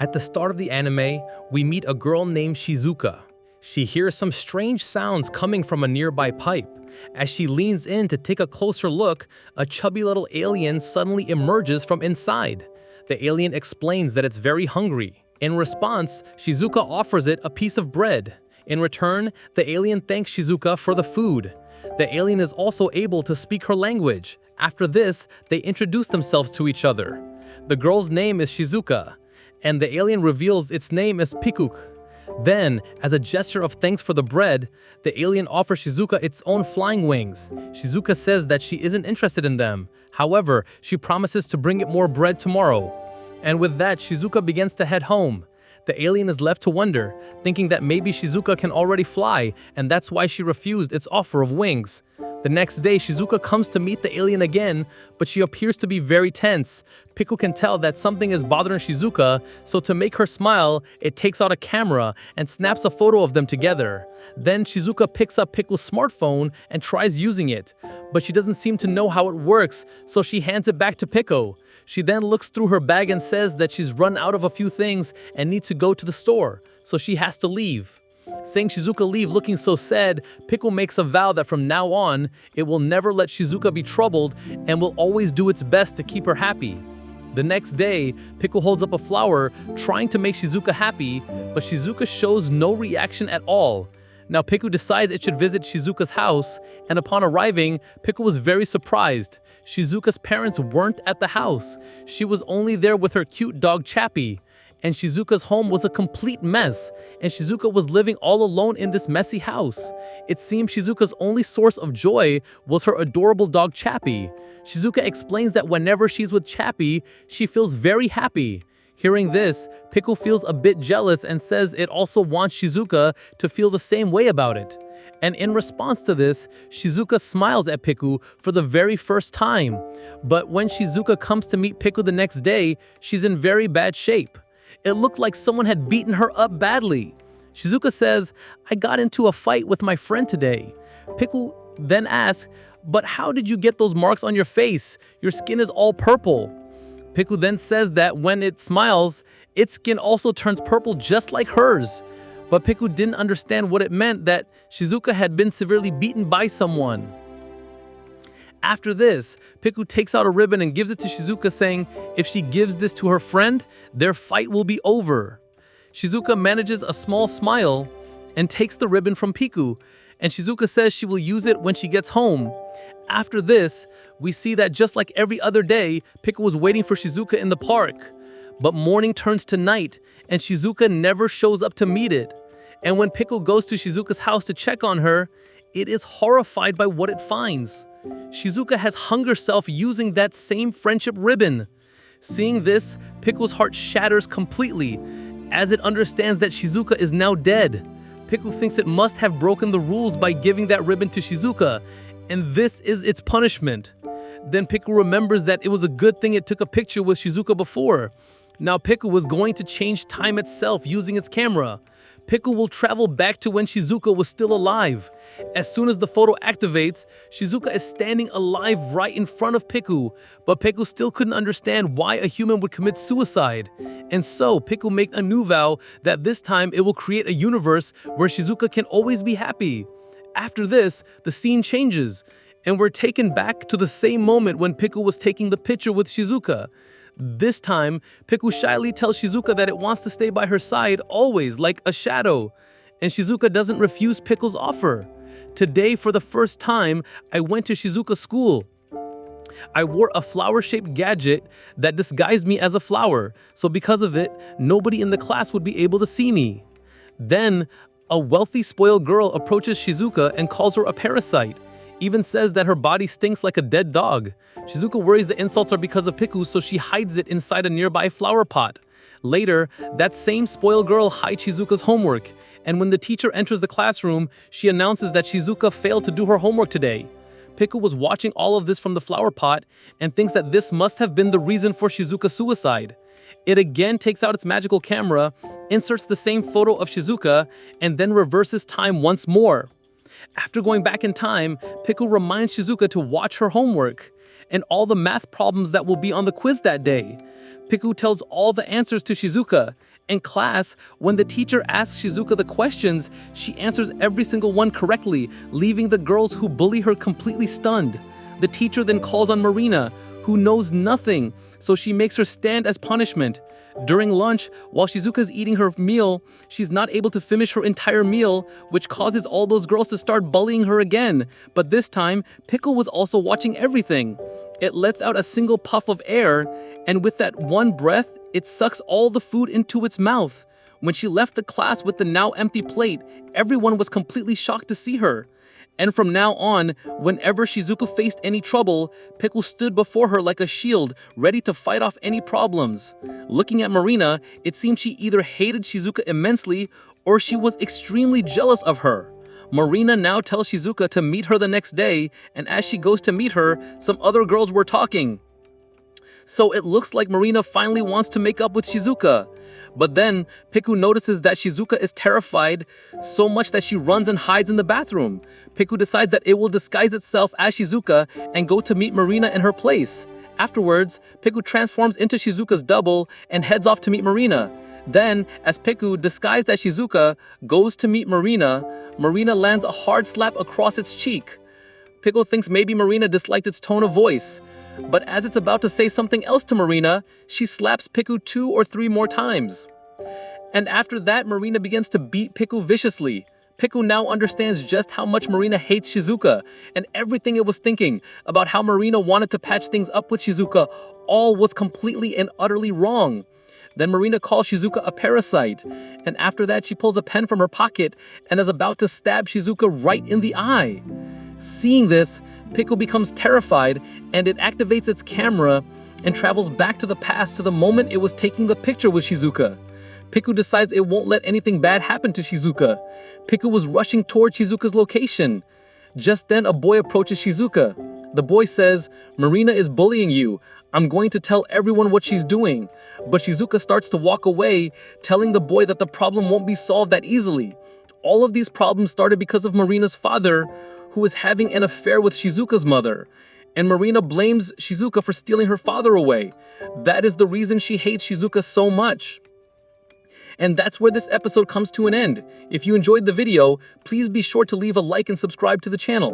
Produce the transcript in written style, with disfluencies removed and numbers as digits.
At the start of the anime, we meet a girl named Shizuka. She hears some strange sounds coming from a nearby pipe. As she leans in to take a closer look, a chubby little alien suddenly emerges from inside. The alien explains that it's very hungry. In response, Shizuka offers it a piece of bread. In return, the alien thanks Shizuka for the food. The alien is also able to speak her language. After this, they introduce themselves to each other. The girl's name is Shizuka, and the alien reveals its name is Pikuk. Then, as a gesture of thanks for the bread, the alien offers Shizuka its own flying wings. Shizuka says that she isn't interested in them. However, she promises to bring it more bread tomorrow. And with that, Shizuka begins to head home. The alien is left to wonder, thinking that maybe Shizuka can already fly, and that's why she refused its offer of wings. The next day, Shizuka comes to meet the alien again, but she appears to be very tense. Piku can tell that something is bothering Shizuka, so to make her smile, it takes out a camera and snaps a photo of them together. Then Shizuka picks up Piku's smartphone and tries using it, but she doesn't seem to know how it works, so she hands it back to Piku. She then looks through her bag and says that she's run out of a few things and needs to go to the store, so she has to leave. Seeing Shizuka leave looking so sad, Piku makes a vow that from now on, it will never let Shizuka be troubled and will always do its best to keep her happy. The next day, Piku holds up a flower, trying to make Shizuka happy, but Shizuka shows no reaction at all. Now Piku decides it should visit Shizuka's house, and upon arriving, Piku was very surprised. Shizuka's parents weren't at the house. She was only there with her cute dog Chappy. And Shizuka's home was a complete mess, and Shizuka was living all alone in this messy house. It seemed Shizuka's only source of joy was her adorable dog Chappy. Shizuka explains that whenever she's with Chappy, she feels very happy. Hearing this, Piku feels a bit jealous and says it also wants Shizuka to feel the same way about it. And in response to this, Shizuka smiles at Piku for the very first time. But when Shizuka comes to meet Piku the next day, she's in very bad shape. It looked like someone had beaten her up badly. Shizuka says, "I got into a fight with my friend today." Piku then asks, "But how did you get those marks on your face? Your skin is all purple." Piku then says that when it smiles, its skin also turns purple just like hers. But Piku didn't understand what it meant that Shizuka had been severely beaten by someone. After this, Piku takes out a ribbon and gives it to Shizuka, saying if she gives this to her friend, their fight will be over. Shizuka manages a small smile and takes the ribbon from Piku, and Shizuka says she will use it when she gets home. After this, we see that just like every other day, Piku was waiting for Shizuka in the park. But morning turns to night, and Shizuka never shows up to meet it. And when Piku goes to Shizuka's house to check on her, it is horrified by what it finds. Shizuka has hung herself using that same friendship ribbon. Seeing this, Piku's heart shatters completely, as it understands that Shizuka is now dead. Piku thinks it must have broken the rules by giving that ribbon to Shizuka, and this is its punishment. Then Piku remembers that it was a good thing it took a picture with Shizuka before. Now Piku was going to change time itself using its camera. Piku will travel back to when Shizuka was still alive. As soon as the photo activates, Shizuka is standing alive right in front of Piku, but Piku still couldn't understand why a human would commit suicide. And so Piku made a new vow that this time it will create a universe where Shizuka can always be happy. After this, the scene changes, and we're taken back to the same moment when Piku was taking the picture with Shizuka. This time, Piku shyly tells Shizuka that it wants to stay by her side always, like a shadow. And Shizuka doesn't refuse Piku's offer. Today, for the first time, I went to Shizuka's school. I wore a flower-shaped gadget that disguised me as a flower, so because of it, nobody in the class would be able to see me. Then, a wealthy, spoiled girl approaches Shizuka and calls her a parasite. Even says that her body stinks like a dead dog. Shizuka worries the insults are because of Piku, so she hides it inside a nearby flower pot. Later, that same spoiled girl hides Shizuka's homework, and when the teacher enters the classroom, she announces that Shizuka failed to do her homework today. Piku was watching all of this from the flower pot and thinks that this must have been the reason for Shizuka's suicide. It again takes out its magical camera, inserts the same photo of Shizuka, and then reverses time once more. After going back in time, Piku reminds Shizuka to watch her homework and all the math problems that will be on the quiz that day. Piku tells all the answers to Shizuka, In class, when the teacher asks Shizuka the questions, she answers every single one correctly, leaving the girls who bully her completely stunned. The teacher then calls on Marina, who knows nothing, so she makes her stand as punishment. During lunch, while Shizuka's eating her meal, she's not able to finish her entire meal, which causes all those girls to start bullying her again. But this time, Pickle was also watching everything. It lets out a single puff of air, and with that one breath, it sucks all the food into its mouth. When she left the class with the now empty plate, everyone was completely shocked to see her. And from now on, whenever Shizuka faced any trouble, Pickle stood before her like a shield, ready to fight off any problems. Looking at Marina, it seemed she either hated Shizuka immensely or she was extremely jealous of her. Marina now tells Shizuka to meet her the next day, and as she goes to meet her, some other girls were talking. So it looks like Marina finally wants to make up with Shizuka. But then, Piku notices that Shizuka is terrified so much that she runs and hides in the bathroom. Piku decides that it will disguise itself as Shizuka and go to meet Marina in her place. Afterwards, Piku transforms into Shizuka's double and heads off to meet Marina. Then, as Piku, disguised as Shizuka, goes to meet Marina, Marina lands a hard slap across its cheek. Piku thinks maybe Marina disliked its tone of voice. But as it's about to say something else to Marina, she slaps Piku 2 or 3 more times. And after that, Marina begins to beat Piku viciously. Piku now understands just how much Marina hates Shizuka, and everything it was thinking about how Marina wanted to patch things up with Shizuka all was completely and utterly wrong. Then Marina calls Shizuka a parasite, and after that she pulls a pen from her pocket and is about to stab Shizuka right in the eye. Seeing this, Pickle becomes terrified and it activates its camera and travels back to the past to the moment it was taking the picture with Shizuka. Pickle decides it won't let anything bad happen to Shizuka. Pickle was rushing toward Shizuka's location. Just then a boy approaches Shizuka. The boy says, "Marina is bullying you. I'm going to tell everyone what she's doing." But Shizuka starts to walk away, telling the boy that the problem won't be solved that easily. All of these problems started because of Marina's father, who is having an affair with Shizuka's mother. And Marina blames Shizuka for stealing her father away. That is the reason she hates Shizuka so much. And that's where this episode comes to an end. If you enjoyed the video, please be sure to leave a like and subscribe to the channel.